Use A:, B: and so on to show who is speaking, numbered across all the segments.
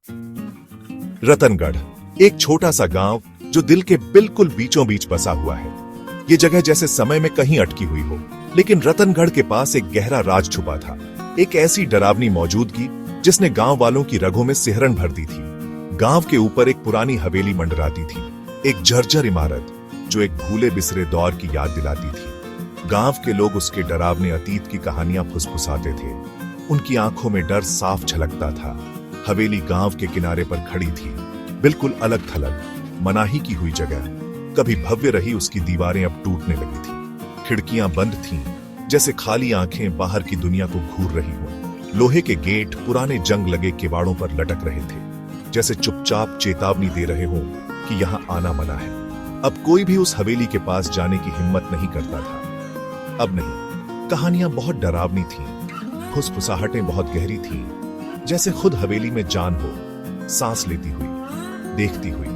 A: रतनगढ़ एक छोटा सा गांव जो दिल के बिल्कुल बीचों बीच बसा हुआ है। ये जगह जैसे समय में कहीं अटकी हुई हो, लेकिन रतनगढ़ के पास एक गहरा राज छुपा था। एक ऐसी डरावनी मौजूदगी जिसने गांव वालों की रगों में सिहरन भर दी थी। गांव के ऊपर एक पुरानी हवेली मंडराती थी, एक जर्जर इमारत जो एक भूले बिसरे दौर की याद दिलाती थी। गांव के लोग उसके डरावने अतीत की कहानियां फुसफुसाते थे। उनकी आंखों में डर साफ झलकता था। हवेली गांव के किनारे पर खड़ी थी, बिल्कुल अलग थलग, मनाही की हुई जगह। कभी भव्य रही उसकी दीवारें अब टूटने लगी थी। खिड़कियां बंद थीं, जैसे खाली आंखें बाहर की दुनिया को घूर रही हों। लोहे के गेट पुराने जंग लगे किवाड़ों पर लटक रहे थे, जैसे चुपचाप चेतावनी दे रहे हों कि यहां आना मना है। अब कोई भी उस हवेली के पास जाने की हिम्मत नहीं करता था। अब नहीं, कहानियां बहुत डरावनी थीं, फुसफुसाहटें बहुत गहरी थीं, जैसे खुद हवेली में जान हो, सांस लेती हुई, देखती हुई,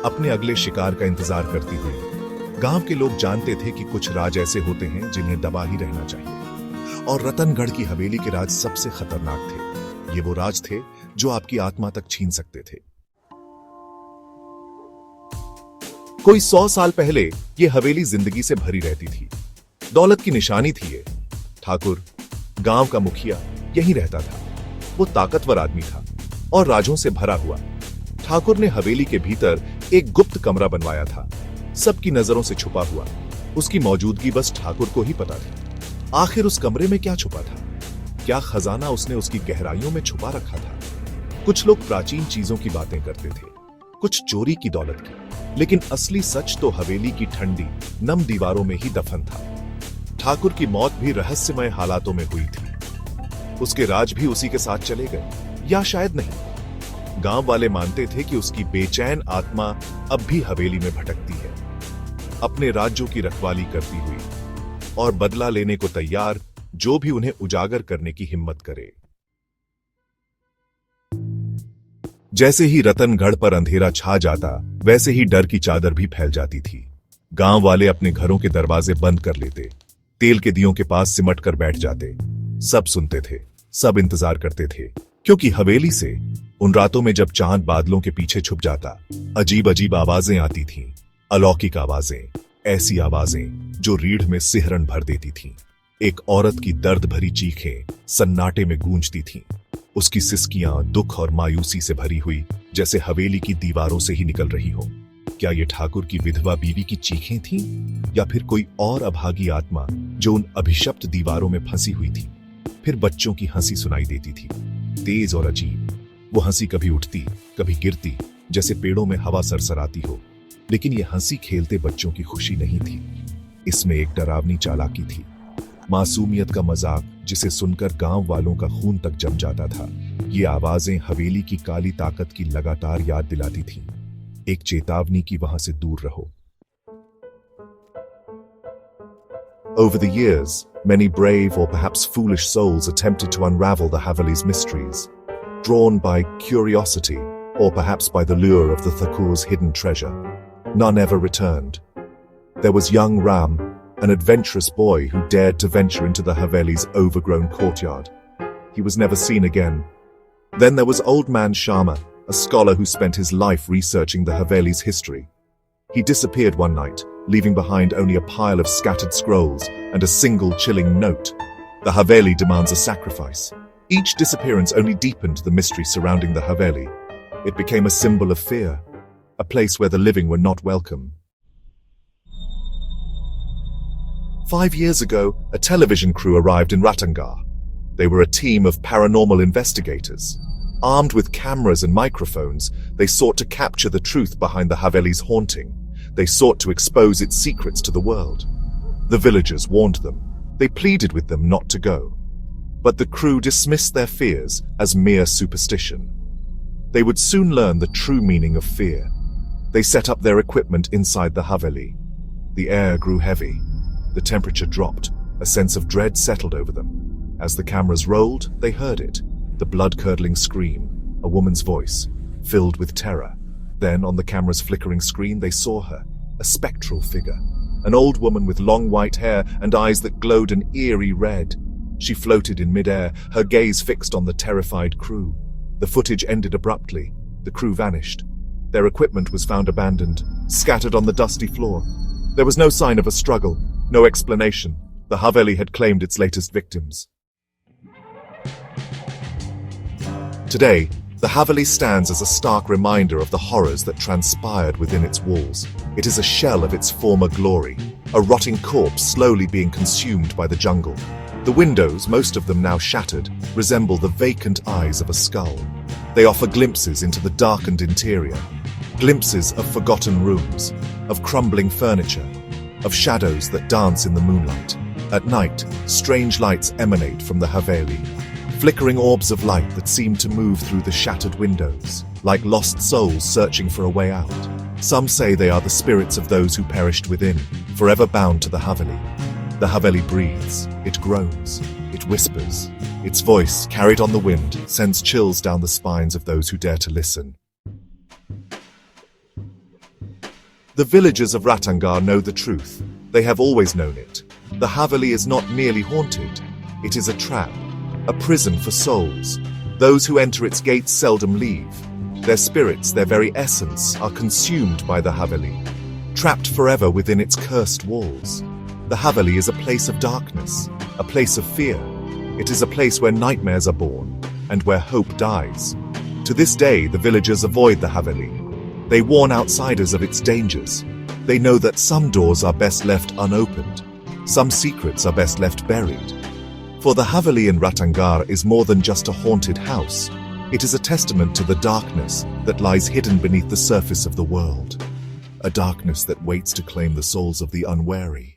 A: अपने अगले शिकार का इंतजार करती हुई। गांव के लोग जानते थे कि कुछ राज ऐसे होते हैं जिन्हें दबा ही रहना चाहिए, और रतनगढ़ की हवेली के राज सबसे खतरनाक थे। ये वो राज थे जो आपकी आत्मा तक छीन सकते थे। कोई 100 साल पहले ये हवेली जिंदगी से भरी रहती थी। दौलत की निशानी थी ये। ठाकुर, गांव का मुखिया, यहीं रहता था। वो ताकतवर आदमी था और राजों से भरा हुआ। ठाकुर ने हवेली के भीतर एक गुप्त कमरा बनवाया था, सबकी नजरों से छुपा हुआ। उसकी मौजूदगी बस ठाकुर को ही पता थी। आखिर उस कमरे में क्या छुपा था? क्या खजाना उसने उसकी गहराइयों में छुपा रखा था? कुछ लोग प्राचीन चीजों की बातें करते थे, कुछ चोरी की दौलत की, लेकिन असली सच तो हवेली की ठंडी, नम दीवारों में ही दफन था। ठाकुर की मौत भी रहस्यमय हालातों में हुई थी। उसके राज भी उसी के साथ चले गए, या शायद नहीं। गांव वाले मानते थे कि उसकी बेचैन आत्मा अब भी हवेली में भटकती है, अपने राज्यों की रखवाली करती हुई, और बदला लेने को तैयार जो भी उन्हें उजागर करने की हिम्मत करे। जैसे ही रतनगढ़ पर अंधेरा छा जाता, वैसे ही डर की चादर भी फैल जाती थी। गांव वाले अपने घरों के दरवाजे बंद कर लेते, तेल के दियों के पास सिमट कर बैठ जाते। सब सुनते थे, सब इंतजार करते थे, क्योंकि हवेली से उन रातों में जब चांद बादलों के पीछे छुप जाता, अजीब अजीब आवाजें आती थीं। अलौकिक आवाजें, ऐसी आवाजें जो रीढ़ में सिहरन भर देती थीं। एक औरत की दर्द भरी चीखें सन्नाटे में गूंजती थीं। उसकी सिसकियां दुख और मायूसी से भरी हुई, जैसे हवेली की दीवारों से ही निकल रही हो। क्या ये ठाकुर की विधवा बीवी की चीखें थीं, या फिर कोई और अभागी आत्मा जो उन अभिशप्त दीवारों में फंसी हुई थी? फिर बच्चों की हंसी सुनाई देती थी, तेज और अजीब। वो हंसी कभी उठती, कभी गिरती, जैसे पेड़ों में हवा सरसराती हो। लेकिन ये हंसी खेलते बच्चों की खुशी नहीं थी। इसमें एक डरावनी चालाकी थी, मासूमियत का मजाक, जिसे सुनकर गांव वालों का खून तक जम जाता था। ये आवाजें हवेली की काली ताकत की लगातार याद दिलाती थीं, एक चेतावनी की वहां से दूर रहो। Over the years, many brave or perhaps foolish souls attempted to unravel the Haveli's mysteries, drawn by curiosity or perhaps by the lure of the Thakur's hidden treasure. None ever returned. There was young Ram, an adventurous boy who dared to venture into the Haveli's overgrown courtyard. He was never seen again. Then there was old man Sharma, a scholar who spent his life researching the Haveli's history. He disappeared one night, leaving behind only a pile of scattered scrolls and a single chilling note. The Haveli demands a sacrifice. Each disappearance only deepened the mystery surrounding the Haveli. It became a symbol of fear, a place where the living were not welcome. 5 years ago, a television crew arrived in Ratanagar. They were a team of paranormal investigators. Armed with cameras and microphones, they sought to capture the truth behind the Haveli's haunting. They sought to expose its secrets to the world. The villagers warned them. They pleaded with them not to go. But the crew dismissed their fears as mere superstition. They would soon learn the true meaning of fear. They set up their equipment inside the Haveli. The air grew heavy. The temperature dropped. A sense of dread settled over them. As the cameras rolled, they heard it. The blood-curdling scream, a woman's voice, filled with terror. Then, on the camera's flickering screen, they saw her, a spectral figure. An old woman with long white hair and eyes that glowed an eerie red. She floated in midair, her gaze fixed on the terrified crew. The footage ended abruptly. The crew vanished. Their equipment was found abandoned, scattered on the dusty floor. There was no sign of a struggle, no explanation. The Haveli had claimed its latest victims. Today, the Haveli stands as a stark reminder of the horrors that transpired within its walls. It is a shell of its former glory, a rotting corpse slowly being consumed by the jungle. The windows, most of them now shattered, resemble the vacant eyes of a skull. They offer glimpses into the darkened interior, glimpses of forgotten rooms, of crumbling furniture, of shadows that dance in the moonlight. At night, strange lights emanate from the Haveli, flickering orbs of light that seem to move through the shattered windows, like lost souls searching for a way out. Some say they are the spirits of those who perished within, forever bound to the Haveli. The Haveli breathes, it groans, it whispers. Its voice, carried on the wind, sends chills down the spines of those who dare to listen. The villagers of Ratanagar know the truth. They have always known it. The Haveli is not merely haunted. It is a trap, a prison for souls. Those who enter its gates seldom leave. Their spirits, their very essence, are consumed by the Haveli, trapped forever within its cursed walls. The Haveli is a place of darkness, a place of fear. It is a place where nightmares are born, and where hope dies. To this day, the villagers avoid the Haveli. They warn outsiders of its dangers. They know that some doors are best left unopened. Some secrets are best left buried. For the Haveli in Ratanagar is more than just a haunted house. It is a testament to the darkness that lies hidden beneath the surface of the world. A darkness that waits to claim the souls of the unwary.